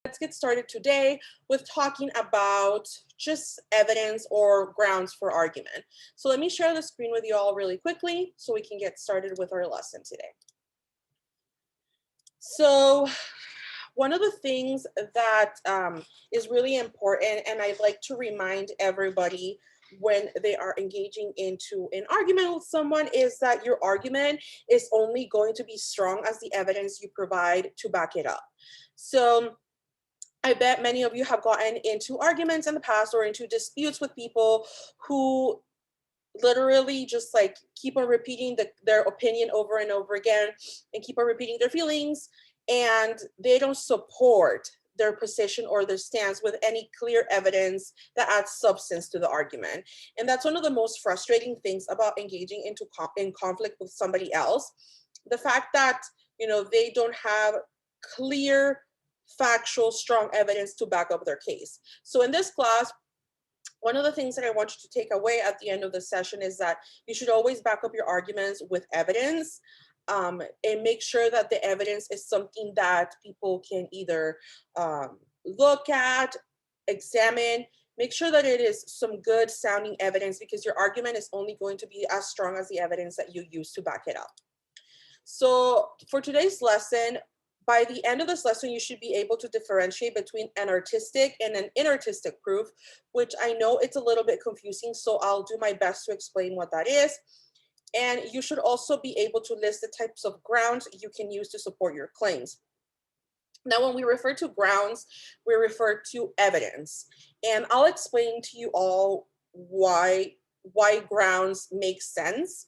Let's get started today with talking about just evidence or grounds for argument. So let me share the screen with you all really quickly so we can get started with our lesson today. So one of the things that is really important, and I'd like to remind everybody when they are engaging into an argument with someone, is that your argument is only going to be strong as the evidence you provide to back it up. So I bet many of you have gotten into arguments in the past or into disputes with people who literally just like keep on repeating their opinion over and over again and keep on repeating their feelings, and they don't support their position or their stance with any clear evidence that adds substance to the argument. And that's one of the most frustrating things about engaging in conflict with somebody else. The fact that they don't have clear factual strong evidence to back up their case. So in this class, one of the things that I want you to take away at the end of the session is that you should always back up your arguments with evidence, and make sure that the evidence is something that people can either look at, examine. Make sure that it is some good sounding evidence, because your argument is only going to be as strong as the evidence that you use to back it up. So for today's lesson, by the end of this lesson, you should be able to differentiate between an artistic and an inartistic proof, which I know it's a little bit confusing, so I'll do my best to explain what that is. And you should also be able to list the types of grounds you can use to support your claims. Now, when we refer to grounds, we refer to evidence. And I'll explain to you all why grounds make sense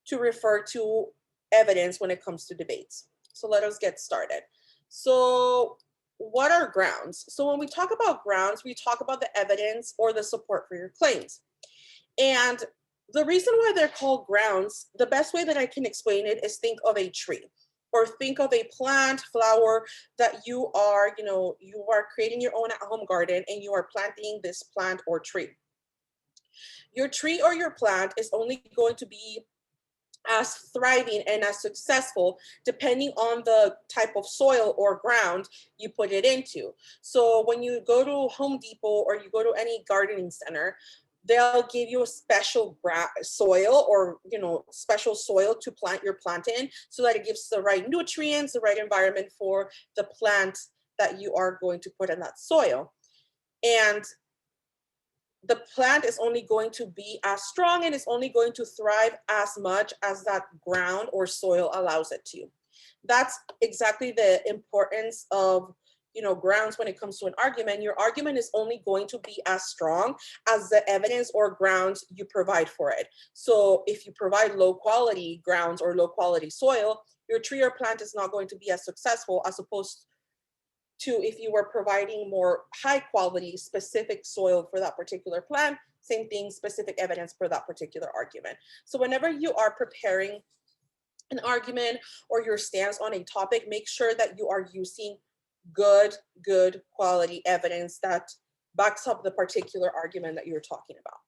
to refer to evidence when it comes to debates. So let us get started. So what are grounds? So when we talk about grounds, we talk about the evidence or the support for your claims. And the reason why they're called grounds, the best way that I can explain it is think of a tree, or think of a plant, flower that you are creating your own at-home garden, and you are planting this plant or tree. Your tree or your plant is only going to be as thriving and as successful depending on the type of soil or ground you put it into. So when you go to Home Depot or you go to any gardening center, they'll give you a special soil, or special soil to plant your plant in, so that it gives the right nutrients, the right environment for the plant that you are going to put in that soil. And the plant is only going to be as strong and is only going to thrive as much as that ground or soil allows it to. That's exactly the importance of grounds when it comes to an argument. Your argument is only going to be as strong as the evidence or grounds you provide for it. So if you provide low quality grounds or low quality soil, your tree or plant is not going to be as successful as opposed to if you were providing more high quality specific soil for that particular plant. Same thing, specific evidence for that particular argument. So whenever you are preparing an argument or your stance on a topic, make sure that you are using good quality evidence that backs up the particular argument that you're talking about.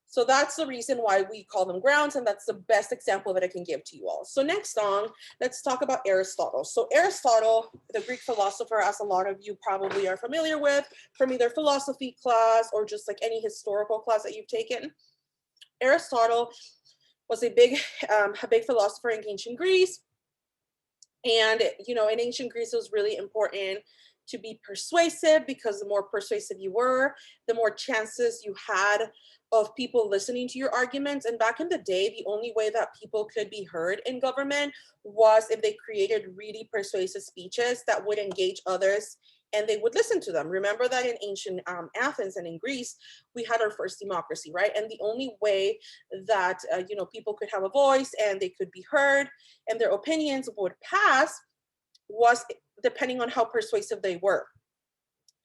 So that's the reason why we call them grounds, and that's the best example that I can give to you all. So next on, let's talk about Aristotle. So Aristotle, the Greek philosopher, as a lot of you probably are familiar with from either philosophy class or just like any historical class that you've taken. Aristotle was a big philosopher in ancient Greece. And, in ancient Greece, it was really important to be persuasive, because the more persuasive you were, the more chances you had of people listening to your arguments. And back in the day, the only way that people could be heard in government was if they created really persuasive speeches that would engage others and they would listen to them. Remember that in ancient Athens and in Greece, we had our first democracy, right? And the only way that people could have a voice and they could be heard and their opinions would pass was depending on how persuasive they were.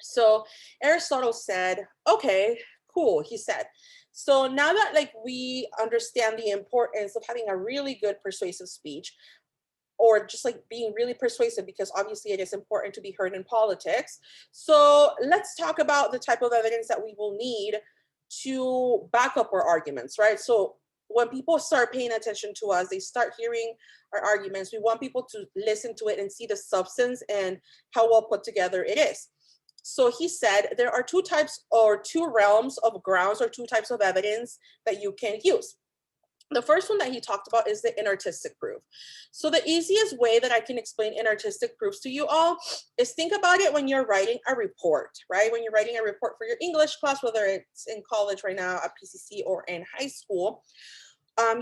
So Aristotle said, okay, cool, he said. So now that we understand the importance of having a really good persuasive speech, or just being really persuasive, because obviously it is important to be heard in politics. So let's talk about the type of evidence that we will need to back up our arguments, right? So when people start paying attention to us, they start hearing our arguments. We want people to listen to it and see the substance and how well put together it is. So he said there are two types or two realms of grounds or two types of evidence that you can use. The first one that he talked about is the inartistic proof. So the easiest way that I can explain inartistic proofs to you all is think about it when you're writing a report, right? When you're writing a report for your English class, whether it's in college right now at PCC or in high school,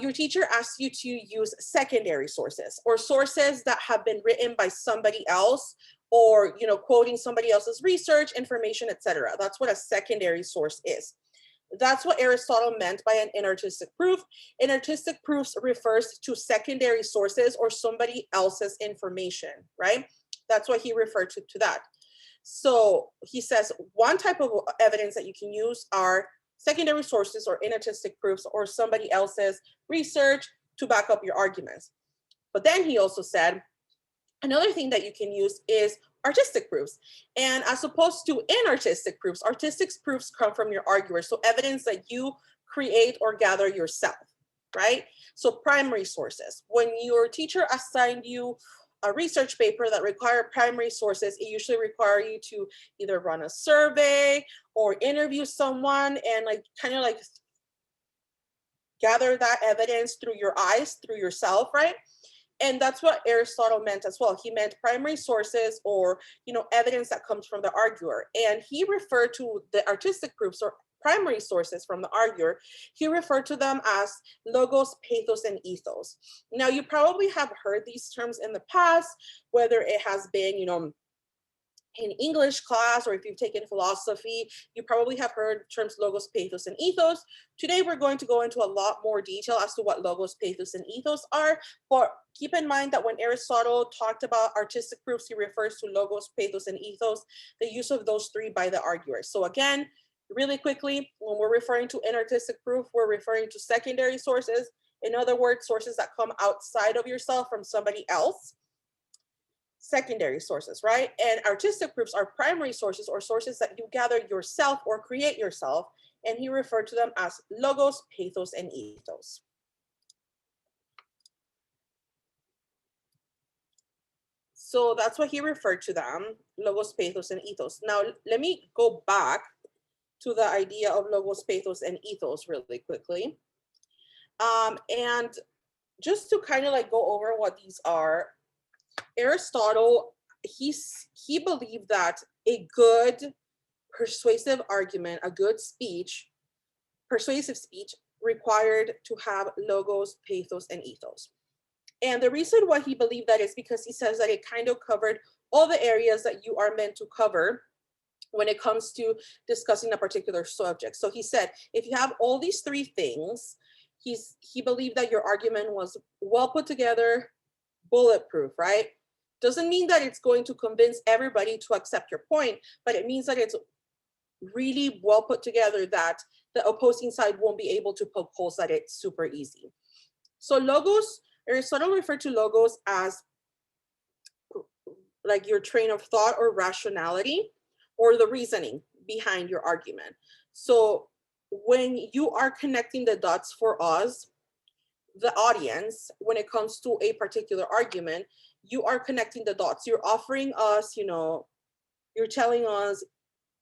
your teacher asks you to use secondary sources or sources that have been written by somebody else, or quoting somebody else's research, information, etc. That's what a secondary source is. That's what Aristotle meant by an inartistic proof. Inartistic proofs refers to secondary sources or somebody else's information, right? That's what he referred to that. So he says one type of evidence that you can use are secondary sources or inartistic proofs or somebody else's research to back up your arguments. But then he also said another thing that you can use is artistic proofs. And as opposed to inartistic proofs, artistic proofs come from your arguer. So evidence that you create or gather yourself, right? So primary sources. When your teacher assigned you a research paper that required primary sources, it usually requires you to either run a survey or interview someone and kind of gather that evidence through your eyes, through yourself, right? And that's what Aristotle meant as well. He meant primary sources or, evidence that comes from the arguer. And he referred to the artistic proofs or primary sources from the arguer. He referred to them as logos, pathos, and ethos. Now, you probably have heard these terms in the past, whether it has been, in English class, or if you've taken philosophy, you probably have heard terms logos, pathos, and ethos. Today, we're going to go into a lot more detail as to what logos, pathos, and ethos are. But keep in mind that when Aristotle talked about artistic proofs, he refers to logos, pathos, and ethos, the use of those three by the arguer. So again, really quickly, when we're referring to inartistic proof, we're referring to secondary sources. In other words, sources that come outside of yourself from somebody else. Secondary sources, right? And artistic proofs are primary sources or sources that you gather yourself or create yourself. And he referred to them as logos, pathos, and ethos. So that's what he referred to them, logos, pathos, and ethos. Now, let me go back to the idea of logos, pathos, and ethos really quickly. And just to kind of go over what these are, Aristotle, he believed that a good persuasive argument, a good speech, persuasive speech required to have logos, pathos, and ethos. And the reason why he believed that is because he says that it kind of covered all the areas that you are meant to cover when it comes to discussing a particular subject. So he said, if you have all these three things, he believed that your argument was well put together, bulletproof, right? Doesn't mean that it's going to convince everybody to accept your point, but it means that it's really well put together that the opposing side won't be able to poke holes at it super easy. So logos, Aristotle referred to logos as your train of thought or rationality or the reasoning behind your argument. So when you are connecting the dots for us, the audience, when it comes to a particular argument, you are connecting the dots. You're offering us, you're telling us,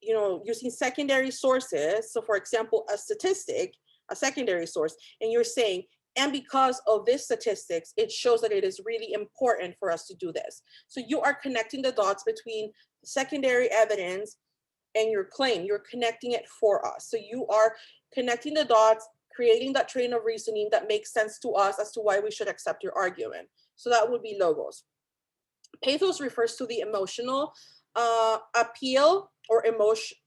using secondary sources. So for example, a statistic, a secondary source, and you're saying, and because of this statistics, it shows that it is really important for us to do this. So you are connecting the dots between secondary evidence and your claim. You're connecting it for us. So you are connecting the dots, creating that train of reasoning that makes sense to us as to why we should accept your argument. So that would be logos. Pathos refers to the emotional appeal or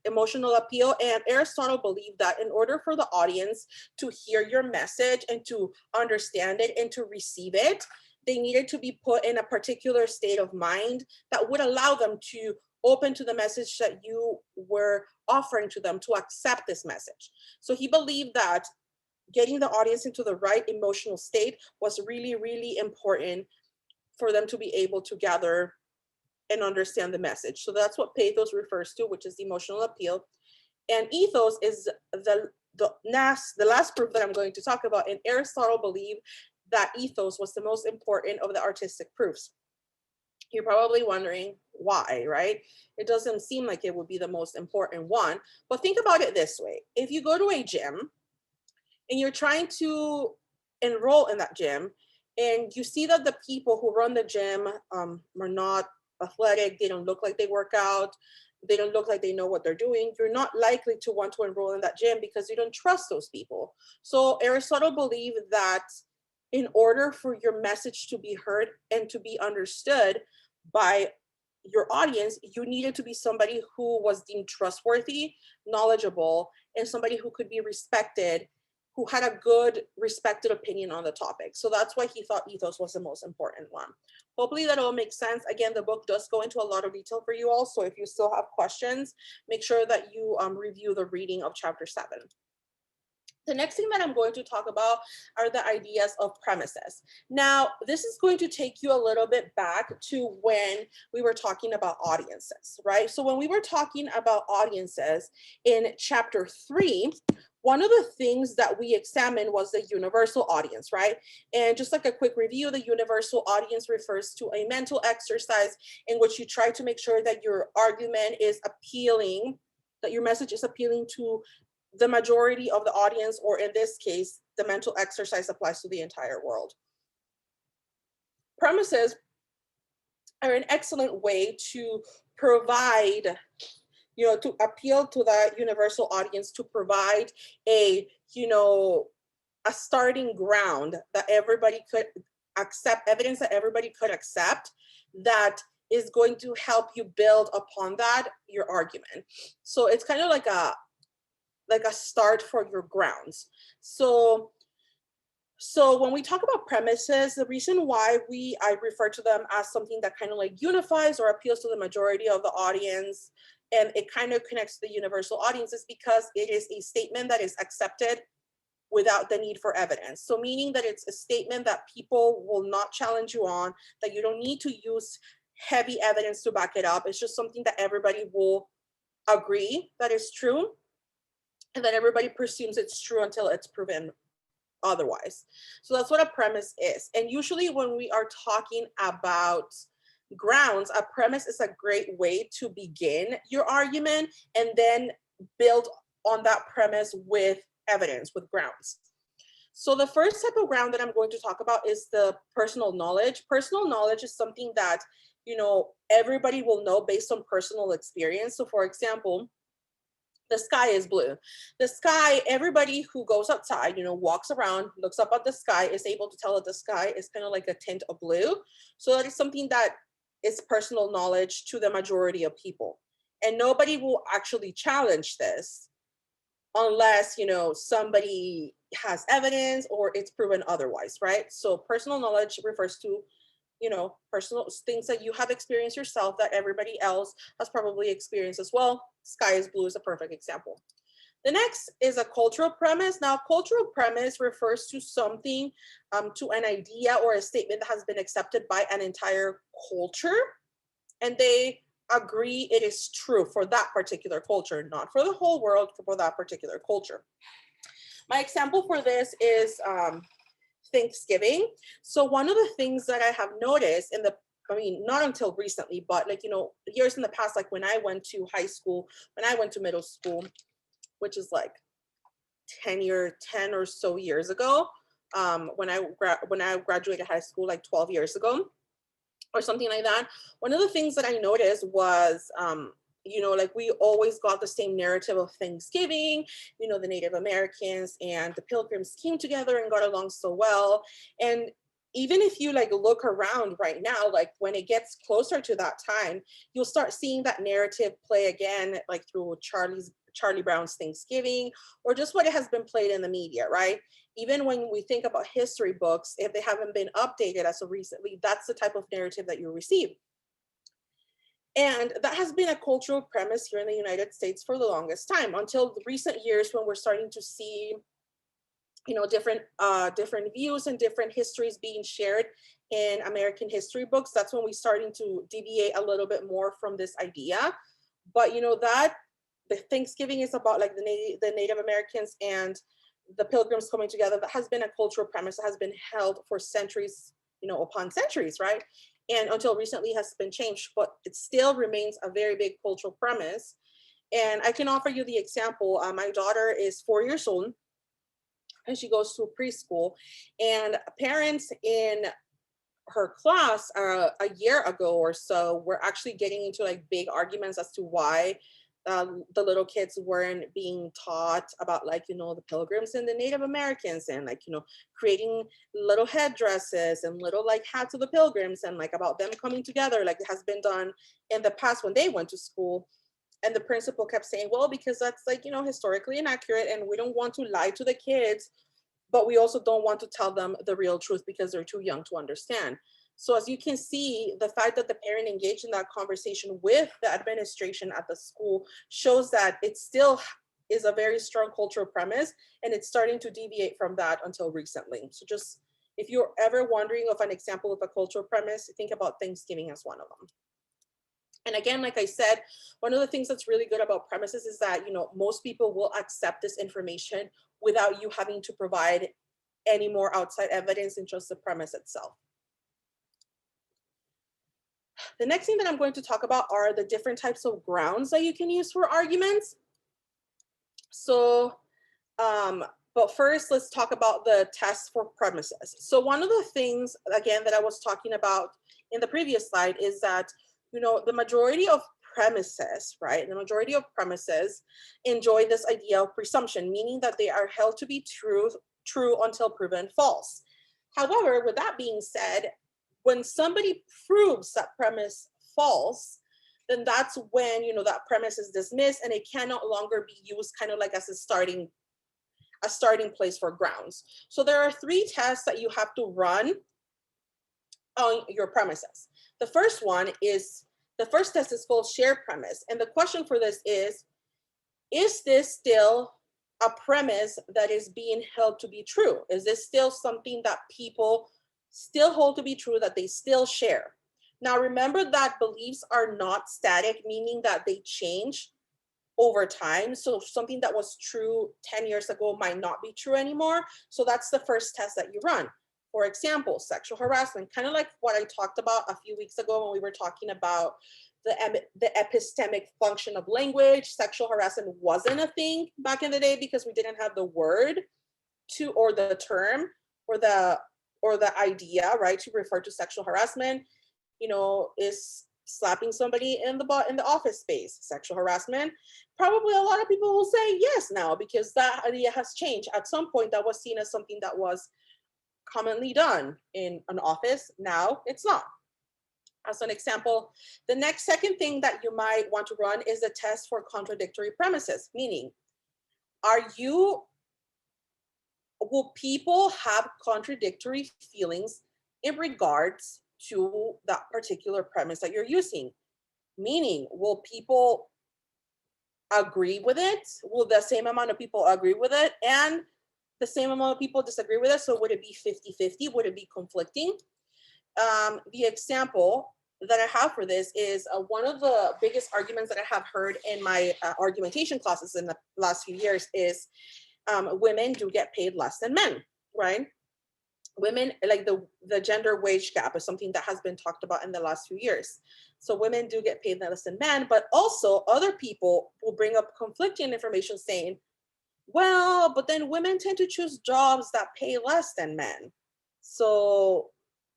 emotional appeal. And Aristotle believed that in order for the audience to hear your message and to understand it and to receive it, they needed to be put in a particular state of mind that would allow them to open to the message that you were offering to them, to accept this message. So he believed that getting the audience into the right emotional state was really, really important for them to be able to gather and understand the message. So that's what pathos refers to, which is emotional appeal. And ethos is the the last proof that I'm going to talk about, and Aristotle believed that ethos was the most important of the artistic proofs. You're probably wondering why, right? It doesn't seem like it would be the most important one, but think about it this way. If you go to a gym and you're trying to enroll in that gym, and you see that the people who run the gym are not athletic, they don't look like they work out, they don't look like they know what they're doing, you're not likely to want to enroll in that gym because you don't trust those people. So Aristotle believed that in order for your message to be heard and to be understood by your audience, you needed to be somebody who was deemed trustworthy, knowledgeable, and somebody who could be respected, who had a good, respected opinion on the topic. So that's why he thought ethos was the most important one. Hopefully that all makes sense. Again, the book does go into a lot of detail for you all. So if you still have questions, make sure that you review the reading of chapter 7. The next thing that I'm going to talk about are the ideas of premises. Now, this is going to take you a little bit back to when we were talking about audiences, right? So when we were talking about audiences in chapter 3, one of the things that we examined was the universal audience, right? And just like a quick review, the universal audience refers to a mental exercise in which you try to make sure that your argument is appealing, that your message is appealing to the majority of the audience, or in this case, the mental exercise applies to the entire world. Premises are an excellent way to provide, to appeal to the universal audience, to provide a, a starting ground that everybody could accept, evidence that everybody could accept, that is going to help you build upon that, your argument. So it's kind of like a start for your grounds. So when we talk about premises, the reason why I refer to them as something that kind of like unifies or appeals to the majority of the audience, and it kind of connects to the universal audience, is because it is a statement that is accepted without the need for evidence. So meaning that it's a statement that people will not challenge you on, that you don't need to use heavy evidence to back it up. It's just something that everybody will agree that is true, and then everybody presumes it's true until it's proven otherwise. So that's what a premise is. And usually when we are talking about grounds, a premise is a great way to begin your argument and then build on that premise with evidence, with grounds. So the first type of ground that I'm going to talk about is the personal knowledge. Personal knowledge is something that, everybody will know based on personal experience. So for example, the sky is blue. The sky, everybody who goes outside, walks around, looks up at the sky, is able to tell that the sky is kind of like a tint of blue. So that is something that is personal knowledge to the majority of people. And nobody will actually challenge this unless, somebody has evidence or it's proven otherwise, right? So personal knowledge refers to personal things that you have experienced yourself that everybody else has probably experienced as well. Sky is blue is a perfect example. The next is a cultural premise. Now, cultural premise refers to something, to an idea or a statement that has been accepted by an entire culture, and they agree it is true for that particular culture, not for the whole world, for that particular culture. My example for this is Thanksgiving. So one of the things that I have noticed not until recently, but years in the past, like when I went to high school, when I went to middle school, which is like 10 or so years ago, when I graduated high school, like 12 years ago or something like that. One of the things that I noticed was, we always got the same narrative of Thanksgiving, the Native Americans and the Pilgrims came together and got along so well. And even if you look around right now, like when it gets closer to that time, you'll start seeing that narrative play again, like through Charlie Brown's Thanksgiving, or just what it has been played in the media, right? Even when we think about history books, if they haven't been updated as of recently, that's the type of narrative that you receive. And that has been a cultural premise here in the United States for the longest time, until the recent years when we're starting to see, different views and different histories being shared in American history books. That's when we're starting to deviate a little bit more from this idea. But that the Thanksgiving is about like the Native Americans and the Pilgrims coming together. That has been a cultural premise that has been held for centuries, upon centuries, right? And until recently has been changed, but it still remains a very big cultural premise. And I can offer you the example. My daughter is 4 years old and she goes to preschool, and parents in her class a year ago or so were actually getting into like big arguments as to why the little kids weren't being taught about like the Pilgrims and the Native Americans, and like creating little headdresses and little like hats of the Pilgrims, and like about them coming together like it has been done in the past when they went to school. And the principal kept saying, well, because that's like historically inaccurate and we don't want to lie to the kids, but we also don't want to tell them the real truth because they're too young to understand. So as you can see, the fact that the parent engaged in that conversation with the administration at the school shows that it still is a very strong cultural premise, and it's starting to deviate from that until recently. So just, if you're ever wondering of an example of a cultural premise, think about Thanksgiving as one of them. And again, like I said, one of the things that's really good about premises is that, most people will accept this information without you having to provide any more outside evidence than just the premise itself. The next thing that I'm going to talk about are the different types of grounds that you can use for arguments. So, but first, let's talk about the test for premises. So one of the things, again, that I was talking about in the previous slide is that, the majority of premises, right? The majority of premises enjoy this idea of presumption, meaning that they are held to be true until proven false. However, with that being said, when somebody proves that premise false, then that's when, that premise is dismissed and it can no longer be used kind of like as a starting place for grounds. So there are 3 tests that you have to run on your premises. The first test is called shared premise. And the question for this is this still a premise that is being held to be true? Is this still something that people still hold to be true, that they still share? Now, remember that beliefs are not static, meaning that they change over time. So something that was true 10 years ago might not be true anymore. So that's the first test that you run. For example, sexual harassment, kind of like what I talked about a few weeks ago when we were talking about the epistemic function of language. Sexual harassment wasn't a thing back in the day because we didn't have the word or the term or the idea, right, to refer to sexual harassment. Is slapping somebody in the office space sexual harassment? Probably a lot of people will say yes now, because that idea has changed. At some point that was seen as something that was commonly done in an office. Now it's not. As an example, the second thing that you might want to run is a test for contradictory premises, meaning, will people have contradictory feelings in regards to that particular premise that you're using? Meaning, will people agree with it? Will the same amount of people agree with it and the same amount of people disagree with it? So would it be 50-50? Would it be conflicting? The example that I have for this is one of the biggest arguments that I have heard in my argumentation classes in the last few years is women do get paid less than men, right? Women, like the gender wage gap is something that has been talked about in the last few years. So women do get paid less than men, but also other people will bring up conflicting information saying, well, but then women tend to choose jobs that pay less than men. So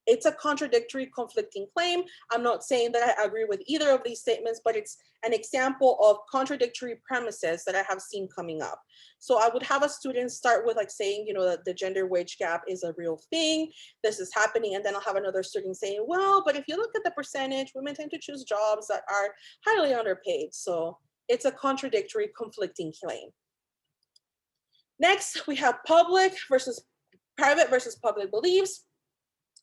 it's a contradictory, conflicting claim. I'm not saying that I agree with either of these statements, but it's an example of contradictory premises that I have seen coming up. So I would have a student start with like saying, that the gender wage gap is a real thing. This is happening. And then I'll have another student saying, well, but if you look at the percentage, women tend to choose jobs that are highly underpaid. So it's a contradictory, conflicting claim. Next, we have private versus public beliefs.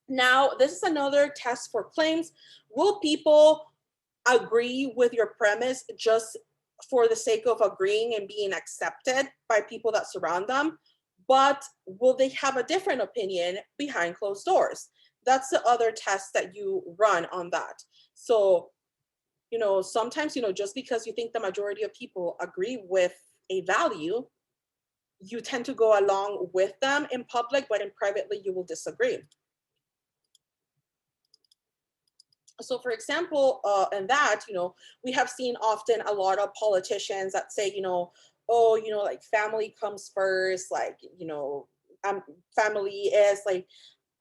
Now, this is another test for claims. Will people agree with your premise just for the sake of agreeing and being accepted by people that surround them? But will they have a different opinion behind closed doors? That's the other test that you run on that. So You know, sometimes, you know, just because you think the majority of people agree with a value, you tend to go along with them in public, but in privately you will disagree. So for example, in that, you know, we have seen often a lot of politicians that say, you know, oh, you know, like family comes first, like, you know, family is like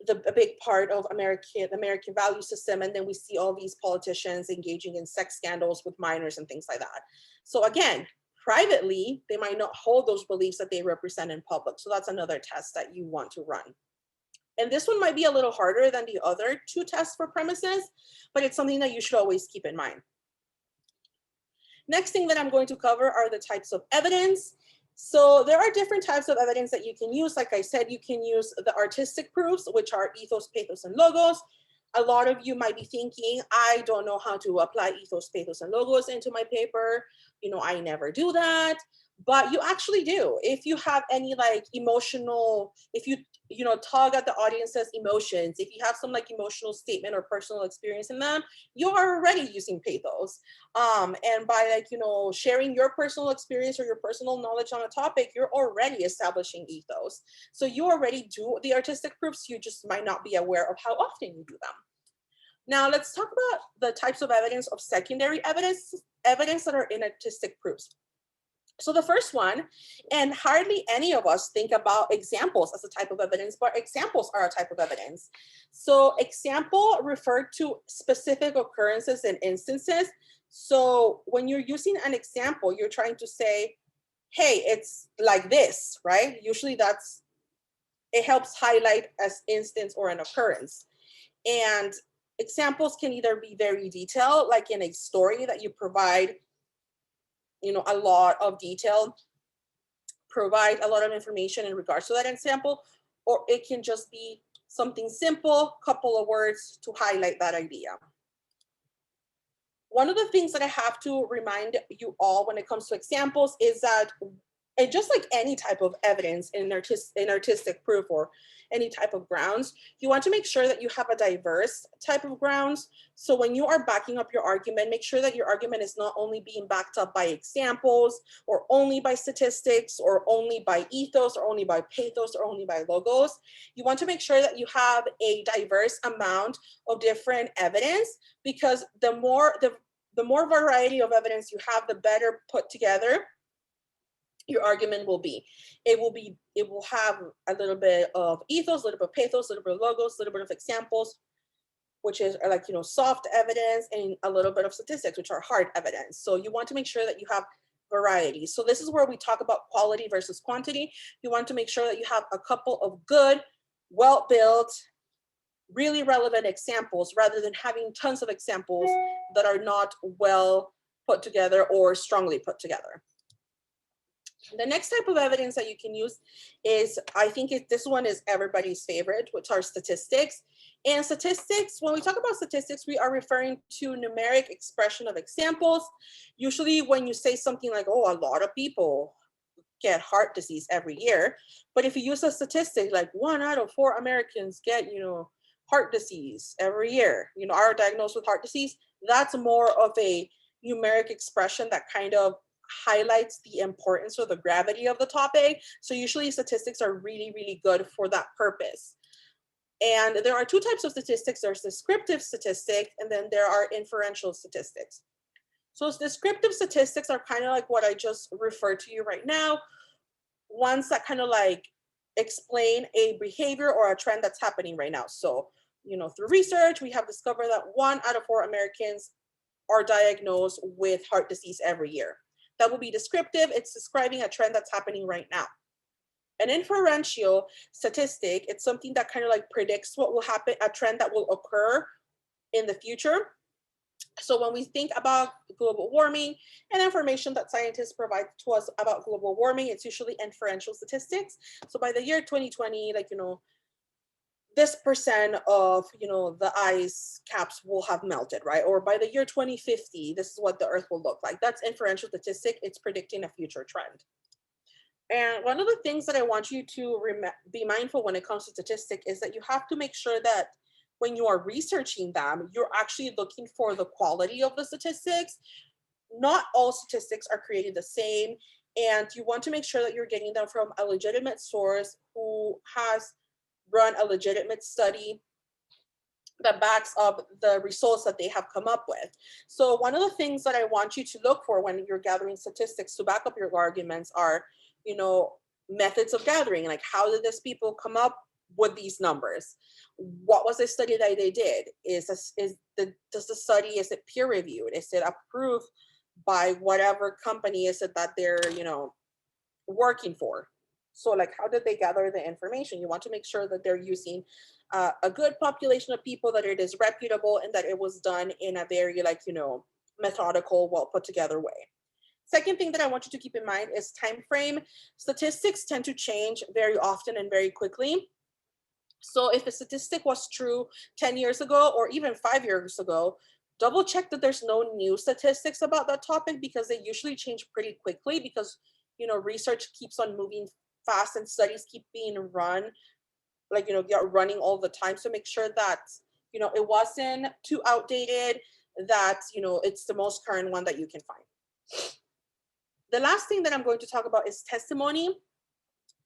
a big part of American value system. And then we see all these politicians engaging in sex scandals with minors and things like that. So again, privately, they might not hold those beliefs that they represent in public. So that's another test that you want to run. And this one might be a little harder than the other two tests for premises, but it's something that you should always keep in mind. Next thing that I'm going to cover are the types of evidence. So there are different types of evidence that you can use. Like I said, you can use the artistic proofs, which are ethos, pathos, and logos. A lot of you might be thinking, I don't know how to apply ethos, pathos, and logos into my paper. You know, I never do that. But you actually do. If you have any like emotional, if you know, tug at the audience's emotions, if you have some like emotional statement or personal experience in them, you are already using pathos. And by like, you know, sharing your personal experience or your personal knowledge on a topic, you're already establishing ethos. So you already do the artistic proofs, you just might not be aware of how often you do them. Now let's talk about the types of evidence of secondary evidence that are in artistic proofs. So the first one, and hardly any of us think about examples as a type of evidence, but examples are a type of evidence. So example refer to specific occurrences and instances. So when you're using an example, you're trying to say, hey, it's like this, right? Usually it helps highlight as instance or an occurrence. And examples can either be very detailed, like in a story that you provide, you know, a lot of detail, provide a lot of information in regards to that example, or it can just be something simple, couple of words to highlight that idea. One of the things that I have to remind you all when it comes to examples is that, and just like any type of evidence in artistic proof or any type of grounds, you want to make sure that you have a diverse type of grounds. So when you are backing up your argument, make sure that your argument is not only being backed up by examples or only by statistics or only by ethos or only by pathos or only by logos. You want to make sure that you have a diverse amount of different evidence, because the more variety of evidence you have, the better put together your argument will be. It will have a little bit of ethos, a little bit of pathos, a little bit of logos, a little bit of examples, which is like, you know, soft evidence, and a little bit of statistics, which are hard evidence. So you want to make sure that you have variety. So this is where we talk about quality versus quantity. You want to make sure that you have a couple of good, well-built, really relevant examples, rather than having tons of examples that are not well put together or strongly put together. The next type of evidence that you can use is, I think this one is everybody's favorite, which are statistics. And statistics, when we talk about statistics, we are referring to numeric expression of examples. Usually when you say something like, oh, a lot of people get heart disease every year. But if you use a statistic like 1 out of 4 Americans get, you know, heart disease every year, you know, are diagnosed with heart disease, that's more of a numeric expression that kind of highlights the importance or the gravity of the topic. So usually statistics are really, really good for that purpose. And there are two types of statistics. There's descriptive statistics, and then there are inferential statistics. So descriptive statistics are kind of like what I just referred to you right now. Ones that kind of like explain a behavior or a trend that's happening right now. So, you know, through research, we have discovered that 1 out of 4 Americans are diagnosed with heart disease every year. That will be descriptive. It's describing a trend that's happening right now. An inferential statistic, it's something that kind of like predicts what will happen, a trend that will occur in the future. So when we think about global warming and information that scientists provide to us about global warming, it's usually inferential statistics. So by the year 2020, like, you know, this percent of, you know, the ice caps will have melted, right? Or by the year 2050, this is what the earth will look like. That's inferential statistic. It's predicting a future trend. And one of the things that I want you to be mindful when it comes to statistic is that you have to make sure that when you are researching them, you're actually looking for the quality of the statistics. Not all statistics are created the same, and you want to make sure that you're getting them from a legitimate source who has run a legitimate study that backs up the results that they have come up with. So one of the things that I want you to look for when you're gathering statistics to back up your arguments are, you know, methods of gathering. Like, how did these people come up with these numbers? What was the study that they did? Does the study, is it peer reviewed? Is it approved by whatever company is it that they're, you know, working for? So like, how did they gather the information? You want to make sure that they're using a good population of people, that it is reputable, and that it was done in a very, like, you know, methodical, well put together way. Second thing that I want you to keep in mind is time frame. Statistics tend to change very often and very quickly. So if a statistic was true 10 years ago or even 5 years ago, double check that there's no new statistics about that topic, because they usually change pretty quickly, because, you know, research keeps on moving fast and studies keep being run, like, you know, you're running all the time. So make sure that, you know, it wasn't too outdated, that, you know, it's the most current one that you can find. The last thing that I'm going to talk about is testimony.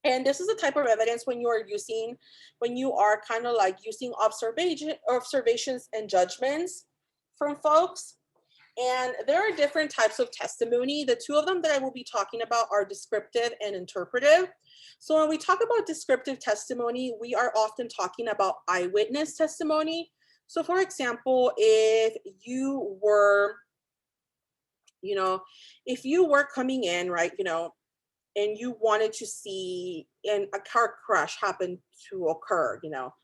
And this is a type of evidence when you are kind of like using observations and judgments from folks. And there are different types of testimony. The two of them that I will be talking about are descriptive and interpretive. So when we talk about descriptive testimony, we are often talking about eyewitness testimony. So for example, if you were, you know, if you were coming in, right, you know, and you wanted to see and a car crash happened to occur, you know,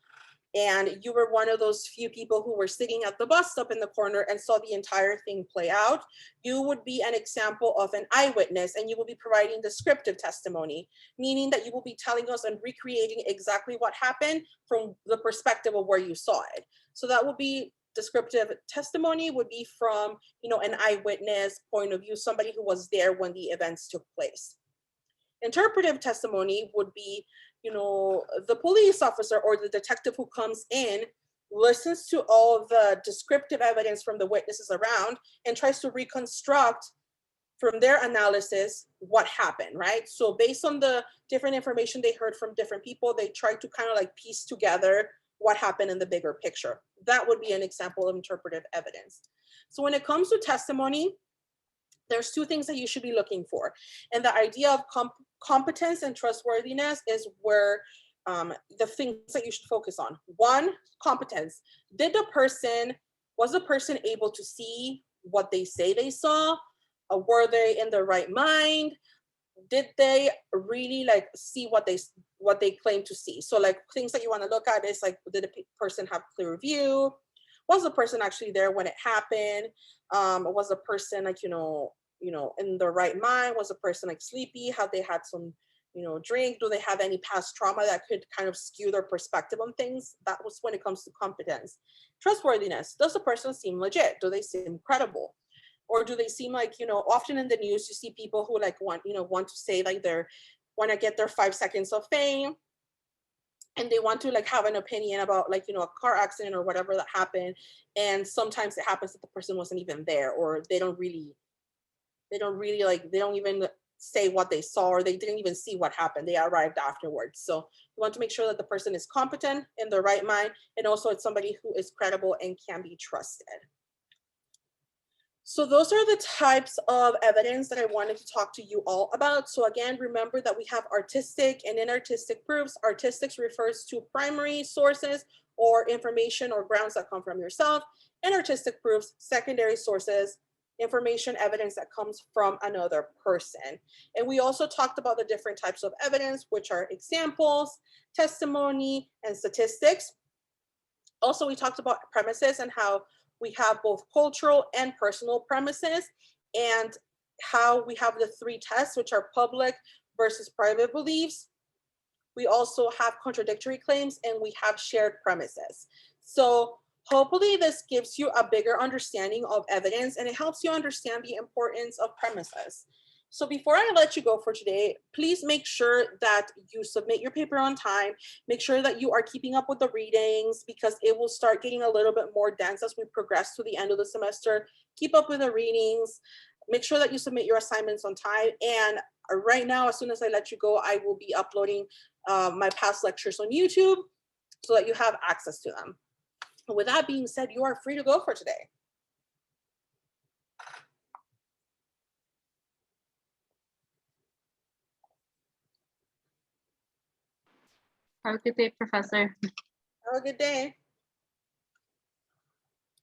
and you were one of those few people who were sitting at the bus stop in the corner and saw the entire thing play out, you would be an example of an eyewitness, and you will be providing descriptive testimony, meaning that you will be telling us and recreating exactly what happened from the perspective of where you saw it. So that would be descriptive testimony, would be from, you know, an eyewitness point of view, somebody who was there when the events took place. Interpretive testimony would be, you know, the police officer or the detective who comes in, listens to all the descriptive evidence from the witnesses around, and tries to reconstruct from their analysis what happened, right? So based on the different information they heard from different people, they try to kind of like piece together what happened in the bigger picture. That would be an example of interpretive evidence. So when it comes to testimony, there's two things that you should be looking for. And the idea of competence and trustworthiness is where the things that you should focus on. One, competence. Was the person able to see what they say they saw? Were they in the right mind? Did they really like see what they claim to see? So like things that you want to look at is like, did the person have clear view? Was the person actually there when it happened? Was the person like, you know, in the right mind? Was the person like sleepy? Have they had some, you know, drink? Do they have any past trauma that could kind of skew their perspective on things? That was when it comes to competence. Trustworthiness. Does the person seem legit? Do they seem credible? Or do they seem like, you know, often in the news, you see people who like want to say like want to get their 5 seconds of fame, and they want to like have an opinion about like, you know, a car accident or whatever that happened. And sometimes it happens that the person wasn't even there, or they don't even say what they saw, or they didn't even see what happened. They arrived afterwards. So you want to make sure that the person is competent, in the right mind, and also it's somebody who is credible and can be trusted. So those are the types of evidence that I wanted to talk to you all about. So again, remember that we have artistic and inartistic proofs. Artistics refers to primary sources or information or grounds that come from yourself, and artistic proofs, secondary sources, information, evidence that comes from another person. And we also talked about the different types of evidence, which are examples, testimony, and statistics. Also, we talked about premises and how we have both cultural and personal premises, and how we have the three tests, which are public versus private beliefs. We also have contradictory claims, and we have shared premises. So hopefully this gives you a bigger understanding of evidence, and it helps you understand the importance of premises. So before I let you go for today, please make sure that you submit your paper on time. Make sure that you are keeping up with the readings because it will start getting a little bit more dense as we progress to the end of the semester. Keep up with the readings. Make sure that you submit your assignments on time. And right now, as soon as I let you go, I will be uploading my past lectures on YouTube so that you have access to them. With that being said, you are free to go for today. Have a good day, Professor. Have a good day.